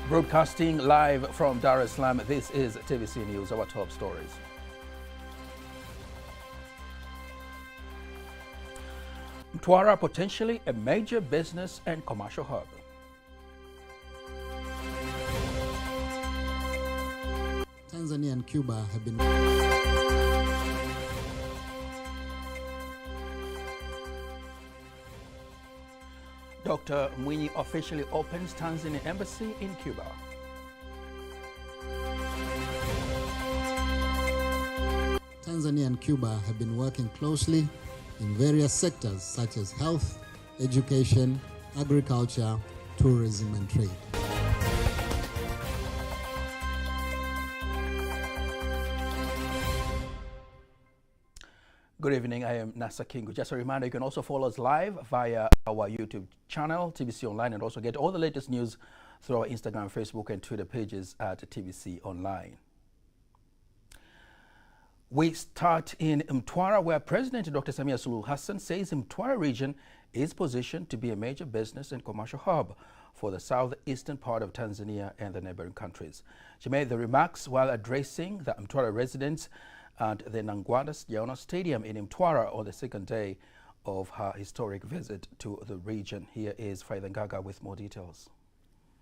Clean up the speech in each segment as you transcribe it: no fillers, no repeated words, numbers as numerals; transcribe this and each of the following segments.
Broadcasting live from Dar es Salaam, this is TBC News, our top stories. Mtwara potentially a major business and commercial hub. Tanzania and Cuba have been... Dr. Mwinyi officially opens Tanzania embassy in Cuba. Tanzania and Cuba have been working closely in various sectors such as health, education, agriculture, tourism and trade. Good evening, I am Nasa Kingu. Just a reminder, you can also follow us live via our YouTube channel, TBC Online, and also get all the latest news through our Instagram, Facebook, and Twitter pages at TBC Online. We start in Mtwara, where President Dr. Samia Suluhu Hassan says Mtwara region is positioned to be a major business and commercial hub for the southeastern part of Tanzania and the neighboring countries. She made the remarks while addressing the Mtwara residents at the Nangwanda Sijaona Stadium in Mtwara on the second day of her historic visit to the region. Here is Faida Ngaga with more details.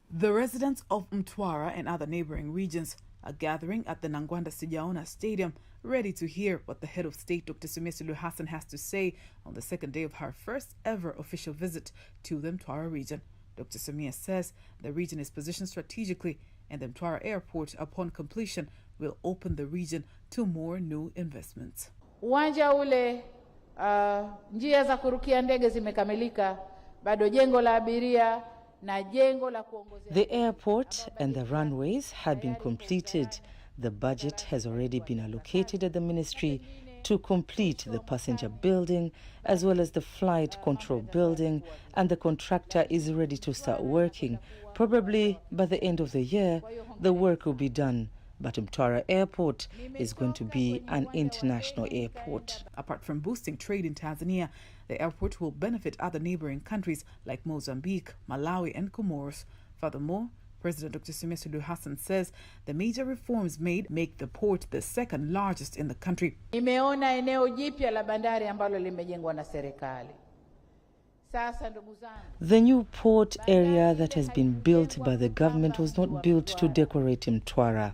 The residents of Mtwara and other neighboring regions are gathering at the Nangwanda Sijaona Stadium, ready to hear what the head of state, Dr. Samia Suluhu Hassan, has to say on the second day of her first ever official visit to the Mtwara region. Dr. Samia says the region is positioned strategically, and the Mtwara airport, upon completion, will open the region to more new investments. Uwanja ule njia za kurukia ndege zimekamilika, bado jengo la abiria na jengo la kuongozea. The airport and the runways have been completed. The budget has already been allocated at the ministry to complete the passenger building as well as the flight control building, and the contractor is ready to start working. Probably by the end of the year, the work will be done. But Mtwara Airport is going to be an international airport. Apart from boosting trade in Tanzania, the airport will benefit other neighboring countries like Mozambique, Malawi, and Comoros. Furthermore, President Dr. Samia Suluhu Hassan says the major reforms made make the port the second largest in the country. Nimeona eneo jipya la bandari ambalo limejengwa na serikali. The new port area that has been built by the government was not built to decorate Mtwara.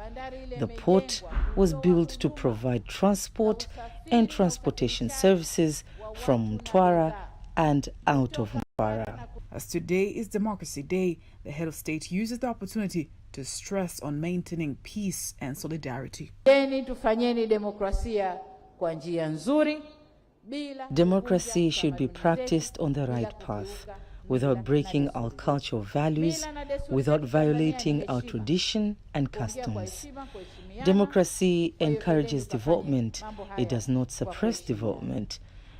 The port was built to provide transport and transportation services from Mtwara and out of Mtwara. As today is Democracy Day, the head of state uses the opportunity to stress on maintaining peace and solidarity. Tufanyeni demokrasia kwa njia nzuri. Democracy should be practiced on the right path, without breaking our cultural values, without violating our tradition and customs. Democracy encourages development. It does not suppress development.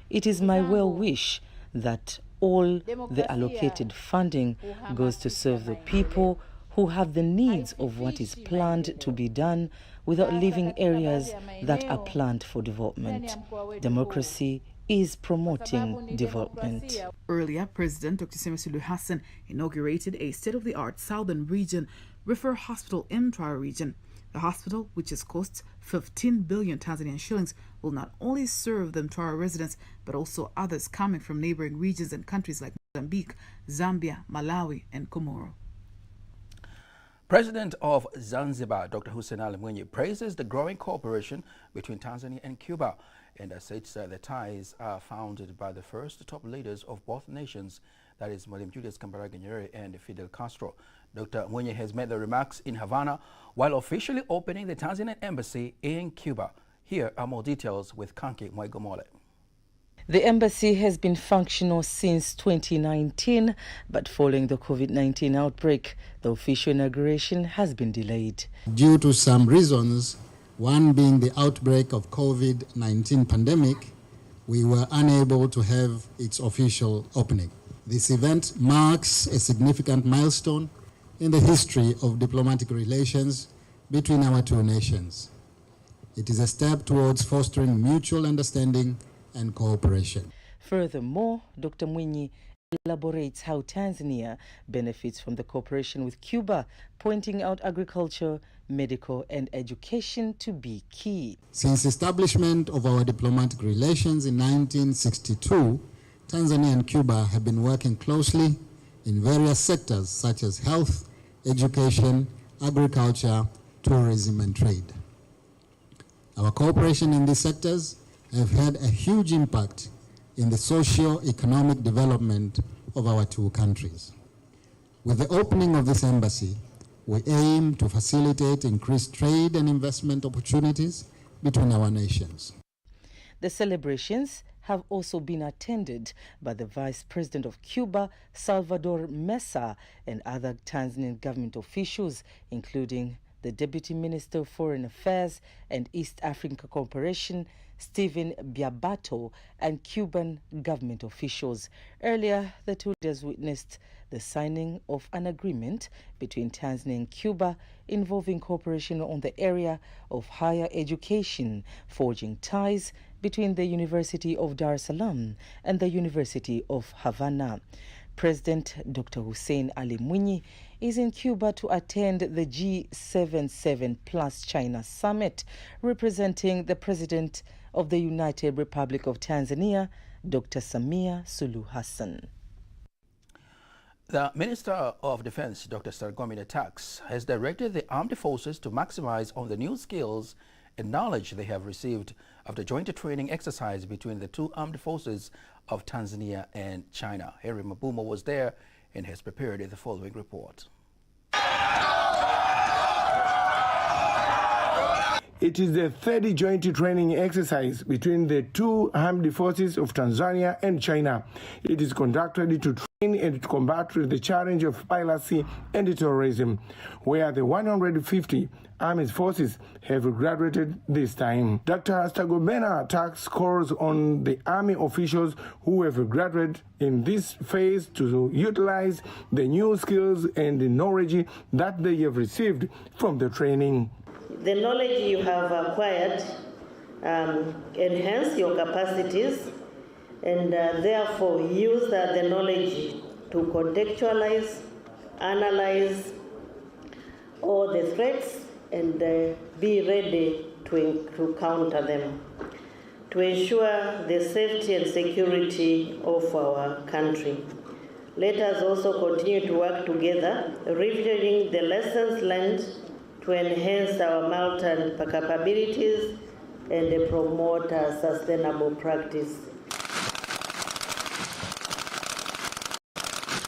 It is my well wish that all the allocated funding goes to serve the people who have the needs of what is planned to be done without leaving areas that are planned for development. Democracy is promoting development. Earlier, President Dr. Samia Suluhu Hassan inaugurated a state-of-the-art Southern Region Referral Hospital in Mtwara region. The hospital, which has cost 15 billion Tanzanian shillings, will not only serve the Mtwara residents, but also others coming from neighboring regions and countries like Mozambique, Zambia, Malawi, and Comoro. President of Zanzibar, Dr. Hussein Ali Mwinyi, praises the growing cooperation between Tanzania and Cuba, and states that the ties are founded by the first top leaders of both nations, that is Mwalimu Julius Kambarage Nyerere and Fidel Castro. Dr. Mwinyi has made the remarks in Havana while officially opening the Tanzanian embassy in Cuba. Here are more details with Kanki Mwaigomole. The embassy has been functional since 2019, but following the COVID-19 outbreak, the official inauguration has been delayed. Due to some reasons, one being the outbreak of COVID-19 pandemic, we were unable to have its official opening. This event marks a significant milestone in the history of diplomatic relations between our two nations. It is a step towards fostering mutual understanding and cooperation. Furthermore, Dr. Mwinyi elaborates how Tanzania benefits from the cooperation with Cuba, pointing out agriculture, medical and education to be key. Since establishment of our diplomatic relations in 1962, Tanzania and Cuba have been working closely in various sectors such as health, education, agriculture, tourism and trade. Our cooperation in these sectors have had a huge impact in the socio-economic development of our two countries. With the opening of this embassy, we aim to facilitate increased trade and investment opportunities between our nations. The celebrations have also been attended by the Vice President of Cuba, Salvador Mesa, and other Tanzanian government officials, including the Deputy Minister of Foreign Affairs and East African Cooperation, Stephen Biabato, and Cuban government officials. Earlier, the two leaders witnessed the signing of an agreement between Tanzania and Cuba involving cooperation on the area of higher education, forging ties between the University of Dar es Salaam and the University of Havana. President Dr. Hussein Ali Mwinyi is in Cuba to attend the G77 plus China summit, representing the President of the United Republic of Tanzania, Dr. Samia Suluhu Hassan. The Minister of Defense, Dr. Sargomina Tax, has directed the armed forces to maximize on the new skills and knowledge they have received after joint training exercise between the two armed forces of Tanzania and China. Henry Mabumo was there and has prepared the following report. It is the third joint training exercise between the two armed forces of Tanzania and China. It is conducted to train and combat the challenge of piracy and terrorism, where the 150 armed forces have graduated this time. Dr. Sargomina Tax calls on the army officials who have graduated in this phase to utilize the new skills and the knowledge that they have received from the training. The knowledge you have acquired enhance your capacities and therefore use the knowledge to contextualize, analyze all the threats and be ready to counter them, to ensure the safety and security of our country. Let us also continue to work together, reviewing the lessons learned to enhance our maritime capabilities and promote sustainable practice.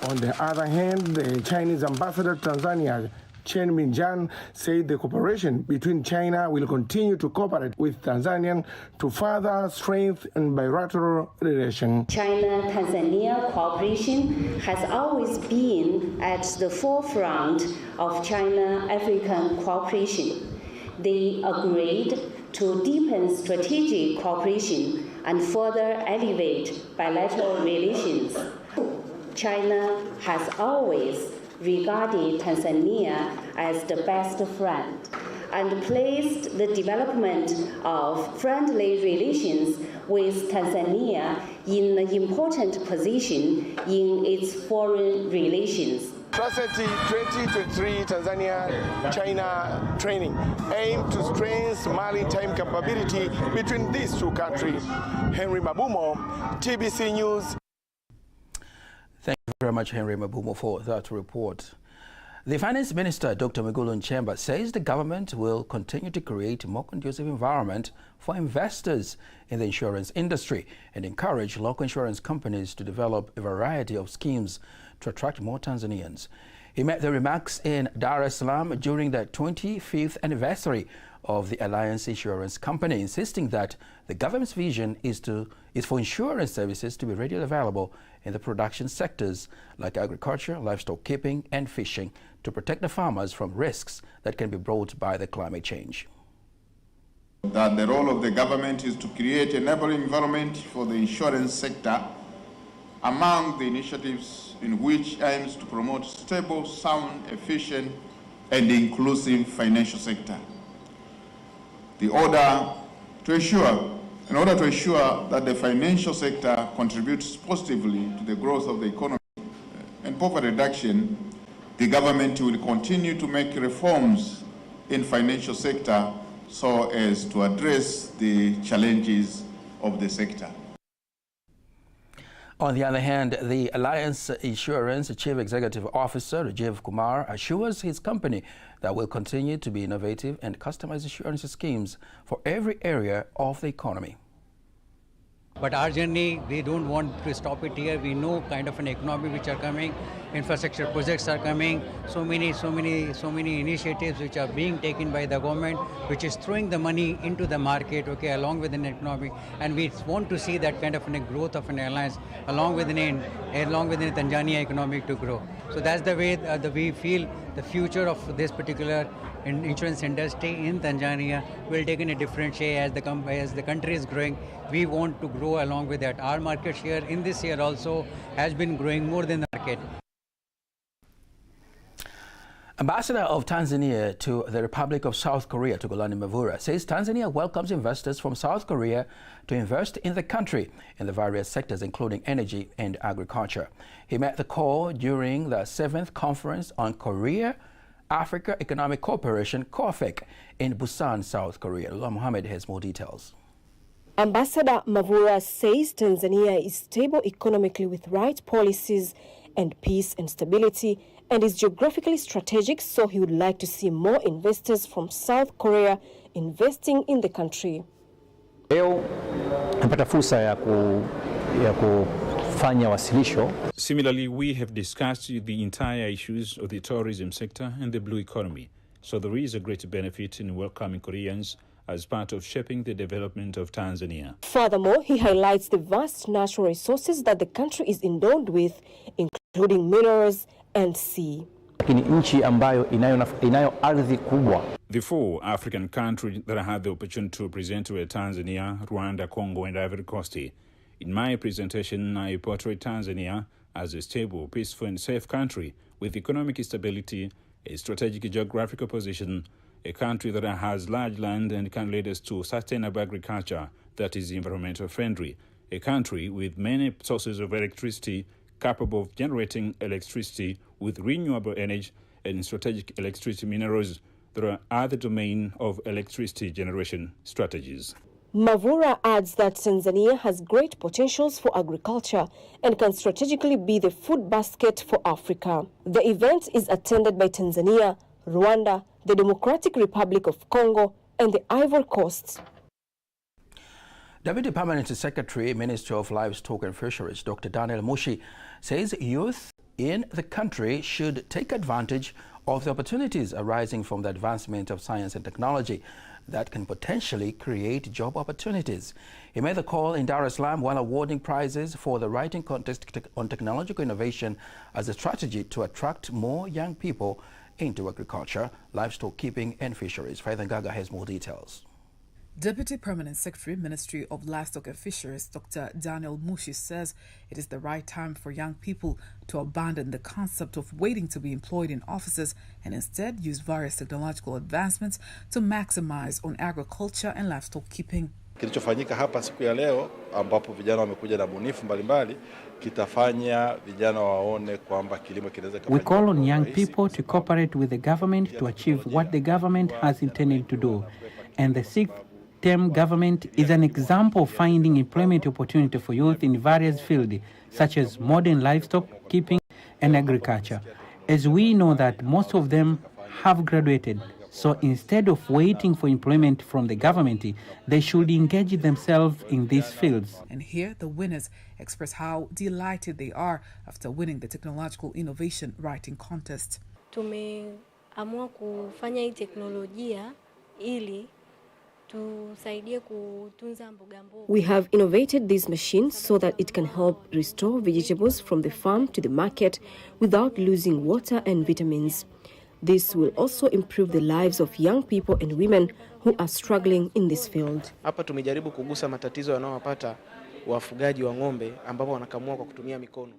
On the other hand, the Chinese ambassador to Tanzania, Chen Minjian, said the cooperation between China will continue to cooperate with Tanzania to further strengthen bilateral relations. China-Tanzania cooperation has always been at the forefront of China-African cooperation. They agreed to deepen strategic cooperation and further elevate bilateral relations. China has always regarded Tanzania as the best friend and placed the development of friendly relations with Tanzania in an important position in its foreign relations. Traceti 2023 Tanzania-China training aimed to strengthen maritime capability between these two countries. Henry Mabumo, TBC News. Thank you very much, Henry Mabumo, for that report. The Finance Minister, Dr. Mwigulu Nchemba, says the government will continue to create a more conducive environment for investors in the insurance industry and encourage local insurance companies to develop a variety of schemes to attract more Tanzanians. He made the remarks in Dar es Salaam during the 25th anniversary of the Alliance Insurance Company, insisting that the government's vision is for insurance services to be readily available in the production sectors like agriculture, livestock keeping, and fishing to protect the farmers from risks that can be brought by the climate change. That the role of the government is to create an enabling environment for the insurance sector, among the initiatives in which aims to promote stable, sound, efficient, and inclusive financial sector. The order to ensure In order to ensure that the financial sector contributes positively to the growth of the economy and poverty reduction, the government will continue to make reforms in financial sector so as to address the challenges of the sector. On the other hand, the Alliance Insurance Chief Executive Officer Rajiv Kumar assures his company that will continue to be innovative and customize insurance schemes for every area of the economy. But our journey, we don't want to stop it here. We know kind of an economy which are coming, infrastructure projects are coming, so many initiatives which are being taken by the government, which is throwing the money into the market, okay, along with an economy, and we want to see that kind of a growth of an alliance along with the Tanzania economy to grow. So that's the way we feel the future of this particular insurance industry in Tanzania will take in a different shape as the country is growing. We want to grow along with that. Our market share in this year also has been growing more than the market. Ambassador of Tanzania to the Republic of South Korea, Tugolani Mavura, says Tanzania welcomes investors from South Korea to invest in the country in the various sectors, including energy and agriculture. He met the call during the 7th Conference on Korea Africa Economic Cooperation, COAFEC, in Busan, South Korea. Lula Mohammed has more details. Ambassador Mavura says Tanzania is stable economically with right policies and peace and stability, and is geographically strategic, so he would like to see more investors from South Korea investing in the country. Similarly, we have discussed the entire issues of the tourism sector and the blue economy. So there is a great benefit in welcoming Koreans as part of shaping the development of Tanzania. Furthermore, he highlights the vast natural resources that the country is endowed with, including minerals and sea. The 4 African countries that I had the opportunity to present were Tanzania, Rwanda, Congo, and Ivory Coast. In my presentation, I portrayed Tanzania as a stable, peaceful, and safe country with economic stability, a strategic geographical position, a country that has large land and can lead us to sustainable agriculture that is environmental friendly, a country with many sources of electricity capable of generating electricity with renewable energy and strategic electricity minerals that are other domain of electricity generation strategies. Mavura adds that Tanzania has great potentials for agriculture and can strategically be the food basket for Africa. The event is attended by Tanzania, Rwanda, the Democratic Republic of Congo, and the Ivory Coast. Deputy Permanent Secretary, Ministry of Livestock and Fisheries, Dr. Daniel Mushi, says youth in the country should take advantage of the opportunities arising from the advancement of science and technology that can potentially create job opportunities. He made the call in Dar es Salaam while awarding prizes for the writing contest on technological innovation as a strategy to attract more young people into agriculture, livestock keeping and fisheries. Faithan Gaga has more details. Deputy Permanent Secretary, Ministry of Livestock and Fisheries, Dr. Daniel Mushi, says it is the right time for young people to abandon the concept of waiting to be employed in offices and instead use various technological advancements to maximize on agriculture and livestock keeping. Kilichofanyika hapa siku ya leo ambapo vijana wamekuja na bunifu mbalimbali kitafanya vijana waone kwamba kilimo kinaweza kufanya. We call on young people to cooperate with the government to achieve what the government has intended to do, and the 6th-term government is an example of finding employment opportunity for youth in various fields such as modern livestock keeping and agriculture, as we know that most of them have graduated. So instead of waiting for employment from the government, they should engage themselves in these fields. And here the winners express how delighted they are after winning the technological innovation writing contest. Tumeamua kufanya hii teknolojia ili tusaidie kutunza mboga mboga. We have innovated this machine so that it can help restore vegetables from the farm to the market without losing water and vitamins. This will also improve the lives of young people and women who are struggling in this field. Hapa tumejaribu kugusa matatizo yanayowapata wafugaji wa ng'ombe ambao wanakamua kwa kutumia mikono.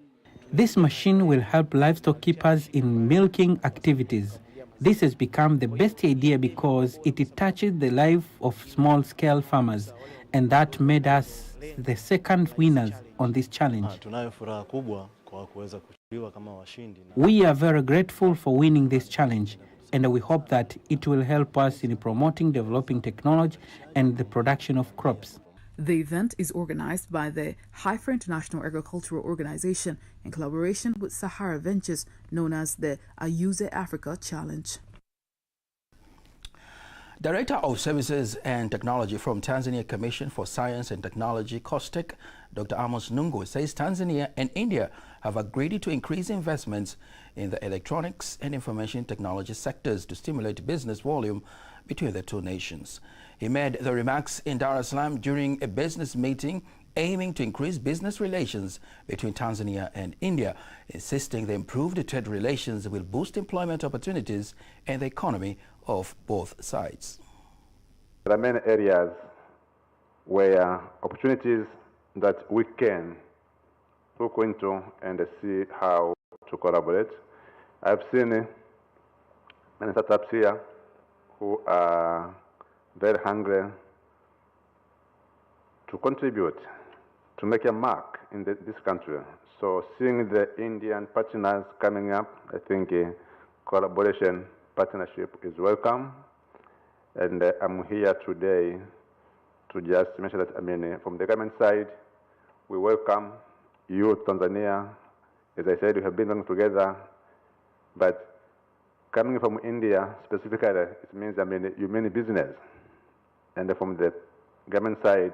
This machine will help livestock keepers in milking activities. This has become the best idea because it touches the life of small-scale farmers, and that made us the second winners on this challenge. We are very grateful for winning this challenge, and we hope that it will help us in promoting developing technology and the production of crops. The event is organized by the Haifa International Agricultural Organization in collaboration with Sahara Ventures, known as the Ayuze Africa Challenge. Director of Services and Technology from Tanzania Commission for Science and Technology, COSTECH, Dr. Amos Nungu, says Tanzania and India have agreed to increase investments in the electronics and information technology sectors to stimulate business volume between the two nations. He made the remarks in Dar es Salaam during a business meeting aiming to increase business relations between Tanzania and India, insisting the improved trade relations will boost employment opportunities and the economy of both sides. There are many areas where opportunities that we can look into and see how to collaborate. I've seen many startups here who are very hungry to contribute, to make a mark in this country. So seeing the Indian partners coming up, I think collaboration, partnership is welcome. And I'm here today to just mention that, from the government side, we welcome you, Tanzania. As I said, we have been working together, but coming from India specifically, it means, you mean business. And from the government side,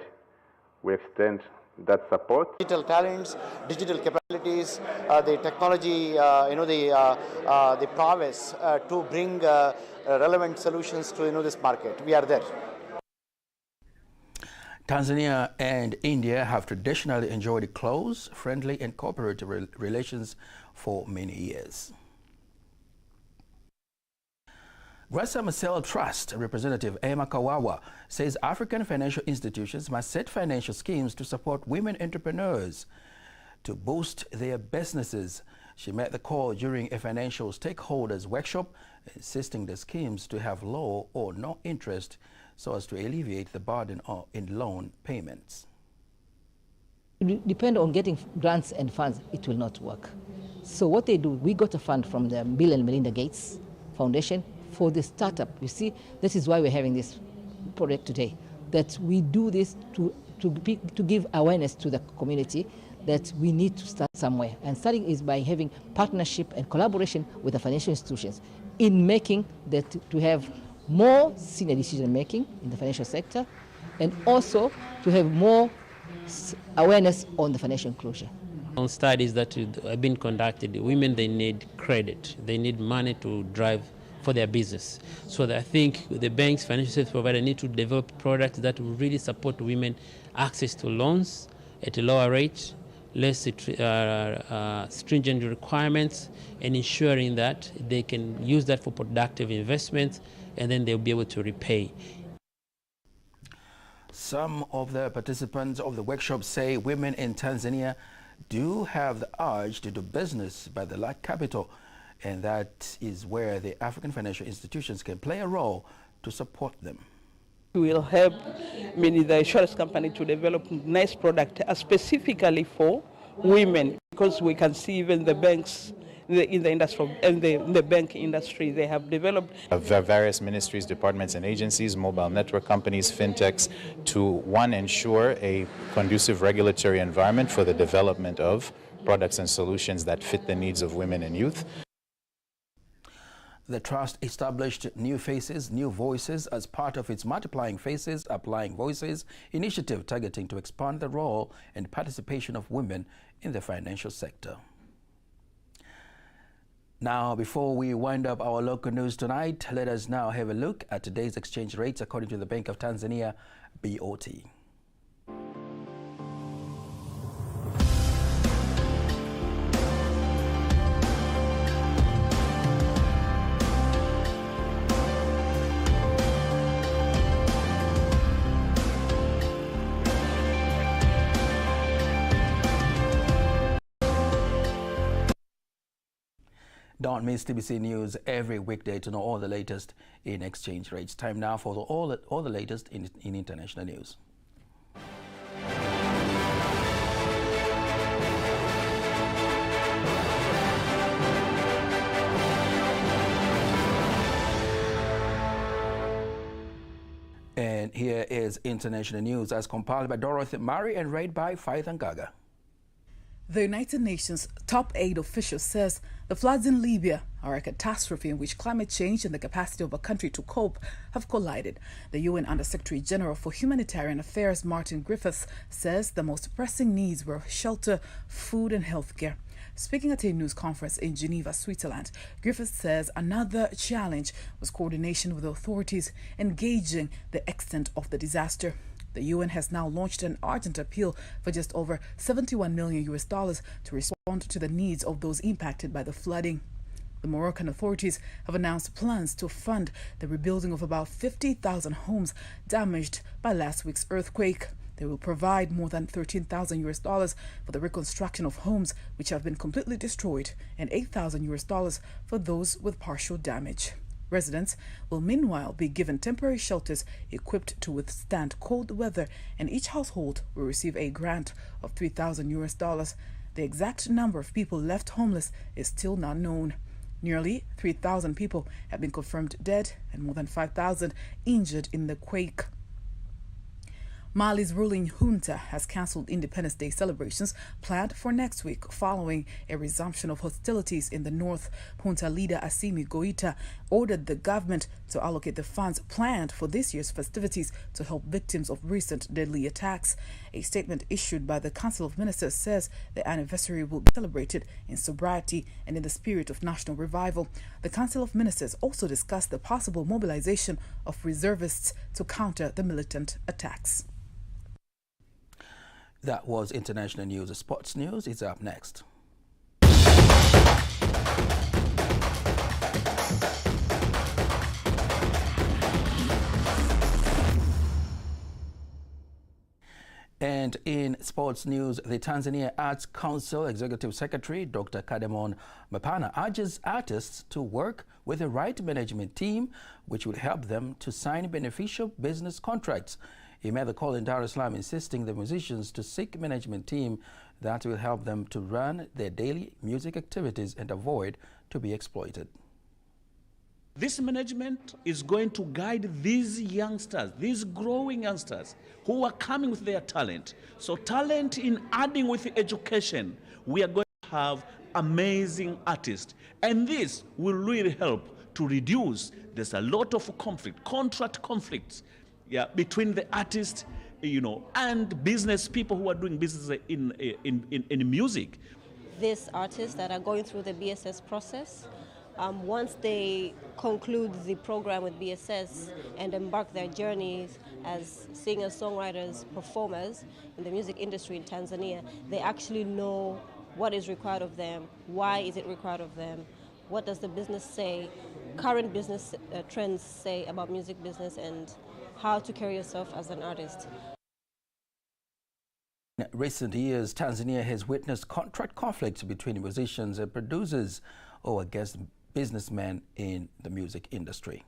we extend that support. Digital talents, digital capabilities, the technology, the prowess to bring relevant solutions to this market. We are there. Tanzania and India have traditionally enjoyed close, friendly, and cooperative relations for many years. Grasa Marcel Trust representative Emma Kawawa says African financial institutions must set financial schemes to support women entrepreneurs to boost their businesses. She made the call during a financial stakeholders workshop, insisting the schemes to have low or no interest so as to alleviate the burden in loan payments. It depends on getting grants and funds, it will not work. So what they do, we got a fund from the Bill and Melinda Gates Foundation for the startup. You see, this is why we're having this project today, that we do this to give awareness to the community that we need to start somewhere. And starting is by having partnership and collaboration with the financial institutions in making that to have more senior decision making in the financial sector, and also to have more awareness on the financial inclusion. On studies that have been conducted, women, they need credit, they need money to drive for their business. So I think the banks, financial service providers need to develop products that will really support women access to loans at a lower rate, less stringent requirements, and ensuring that they can use that for productive investments, and then they'll be able to repay. Some of the participants of the workshop say women in Tanzania do have the urge to do business, but they lack capital, and that is where the African financial institutions can play a role to support them. We will help the insurance company to develop nice product specifically for women, because we can see even the banks in the industry and the bank industry, they have developed various ministries, departments, and agencies, mobile network companies, fintechs, to ensure a conducive regulatory environment for the development of products and solutions that fit the needs of women and youth. The trust established New Faces, New Voices as part of its Multiplying Faces, Applying Voices initiative, targeting to expand the role and participation of women in the financial sector. Now, before we wind up our local news tonight, let us now have a look at today's exchange rates according to the Bank of Tanzania, BOT. Don't miss TBC News every weekday to know all the latest in exchange rates. Time now for all the latest in international news. And here is international news as compiled by Dorothy Murray and read by Faith Gaga. The United Nations top aid official says the floods in Libya are a catastrophe in which climate change and the capacity of a country to cope have collided. The UN Under-Secretary General for Humanitarian Affairs, Martin Griffiths, says the most pressing needs were shelter, food and healthcare. Speaking at a news conference in Geneva, Switzerland, Griffiths says another challenge was coordination with authorities engaging the extent of the disaster. The UN has now launched an urgent appeal for just over $71 million to respond to the needs of those impacted by the flooding. The Moroccan authorities have announced plans to fund the rebuilding of about 50,000 homes damaged by last week's earthquake. They will provide more than $13,000 for the reconstruction of homes which have been completely destroyed and $8,000 for those with partial damage. Residents will meanwhile be given temporary shelters equipped to withstand cold weather, and each household will receive a grant of $3,000. The exact number of people left homeless is still not known. Nearly 3,000 people have been confirmed dead and more than 5,000 injured in the quake. Mali's ruling junta has cancelled Independence Day celebrations planned for next week following a resumption of hostilities in the north. Junta leader Assimi Goïta ordered the government to allocate the funds planned for this year's festivities to help victims of recent deadly attacks. A statement issued by the Council of Ministers says the anniversary will be celebrated in sobriety and in the spirit of national revival. The Council of Ministers also discussed the possible mobilization of reservists to counter the militant attacks. That was international news. Sports news is up next. And in sports news, the Tanzania Arts Council Executive Secretary Dr. Kademon Mapana urges artists to work with the right management team, which will help them to sign beneficial business contracts. He made the call in Dar es Salaam, insisting the musicians to seek management team that will help them to run their daily music activities and avoid to be exploited. This management is going to guide these youngsters, these growing youngsters who are coming with their talent. So talent in adding with education, we are going to have amazing artists. And this will really help to reduce, there's a lot of conflict, contract conflicts, between the artists, and business people who are doing business in music. These artists that are going through the BSS process, once they conclude the program with BSS and embark their journeys as singers, songwriters, performers in the music industry in Tanzania, they actually know what is required of them, why is it required of them, what does the business say, current business trends say about music business, and how to carry yourself as an artist. In recent years, Tanzania has witnessed contract conflicts between musicians and producers or against businessmen in the music industry.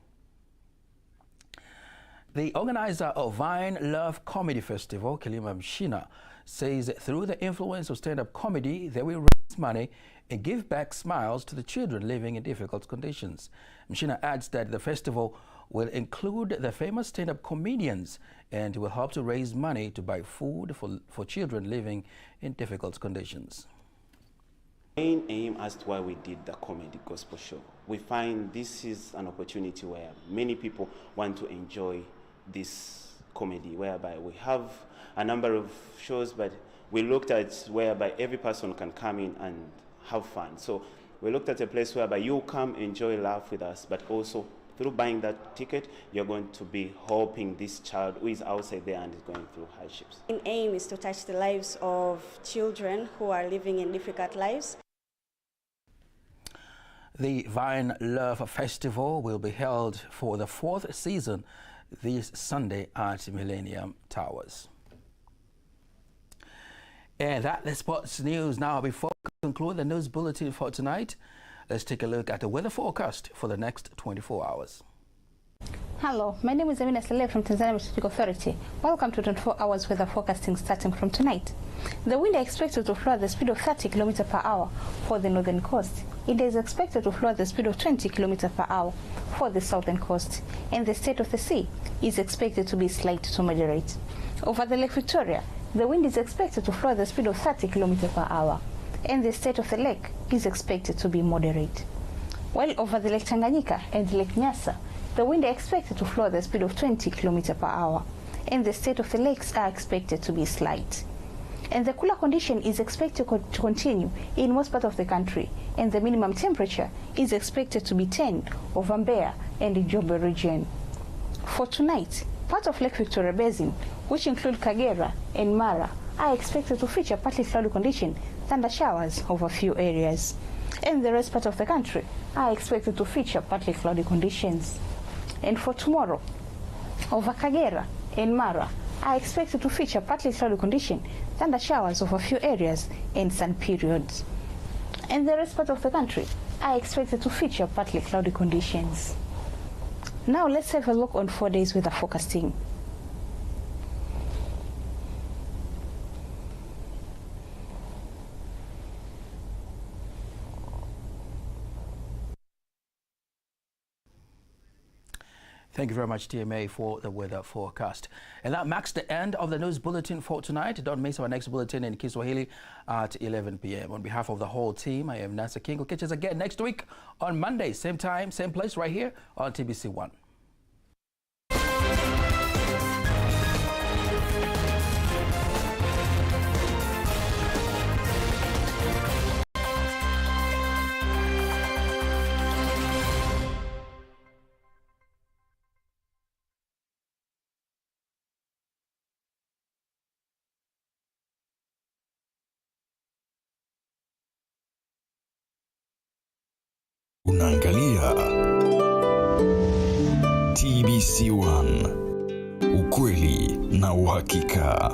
The organizer of Vine Love Comedy Festival, Kilima Mshina, says that through the influence of stand-up comedy, they will raise money and give back smiles to the children living in difficult conditions. Mshina adds that the festival will include the famous stand-up comedians and will help to raise money to buy food for children living in difficult conditions. Main aim as to why we did the comedy gospel show, we find this is an opportunity where many people want to enjoy this comedy, whereby we have a number of shows, but we looked at whereby every person can come in and have fun. So we looked at a place whereby you come, enjoy, laugh with us, but also through buying that ticket, you're going to be helping this child who is outside there and is going through hardships. The aim is to touch the lives of children who are living in difficult lives. The Vine Love Festival will be held for the 4th season this Sunday at Millennium Towers. And that's the sports news. Now, before we conclude the news bulletin for tonight, let's take a look at the weather forecast for the next 24 hours. Hello, my name is Amina Saleh from Tanzania Meteorological Authority. Welcome to 24 hours weather forecasting starting from tonight. The wind is expected to flow at the speed of 30 km per hour for the northern coast. It is expected to flow at the speed of 20 km per hour for the southern coast. And the state of the sea is expected to be slight to moderate. Over the Lake Victoria, the wind is expected to flow at the speed of 30 km per hour. And the state of the lake is expected to be moderate. While over the Lake Tanganyika and Lake Nyasa, the wind is expected to flow at the speed of 20 km per hour, and the state of the lakes are expected to be slight. And the cooler condition is expected to continue in most parts of the country, and the minimum temperature is expected to be 10 over Mbeya and the Njombe region. For tonight, part of Lake Victoria Basin, which include Kagera and Mara, are expected to feature partly cloudy condition, thunder showers over a few areas. And the rest part of the country are expected to feature partly cloudy conditions. And for tomorrow, over Kagera and Mara are expected to feature partly cloudy condition, thunder showers over a few areas and sun periods. And the rest part of the country are expected to feature partly cloudy conditions. Now let's have a look on 4 days weather forecasting. Thank you very much, TMA, for the weather forecast. And that marks the end of the news bulletin for tonight. Don't miss our next bulletin in Kiswahili at 11 p.m. On behalf of the whole team, I am Nasa King. We'll catch us again next week on Monday, same time, same place, right here on TBC1. Unaangalia TBC1, ukweli na uhakika.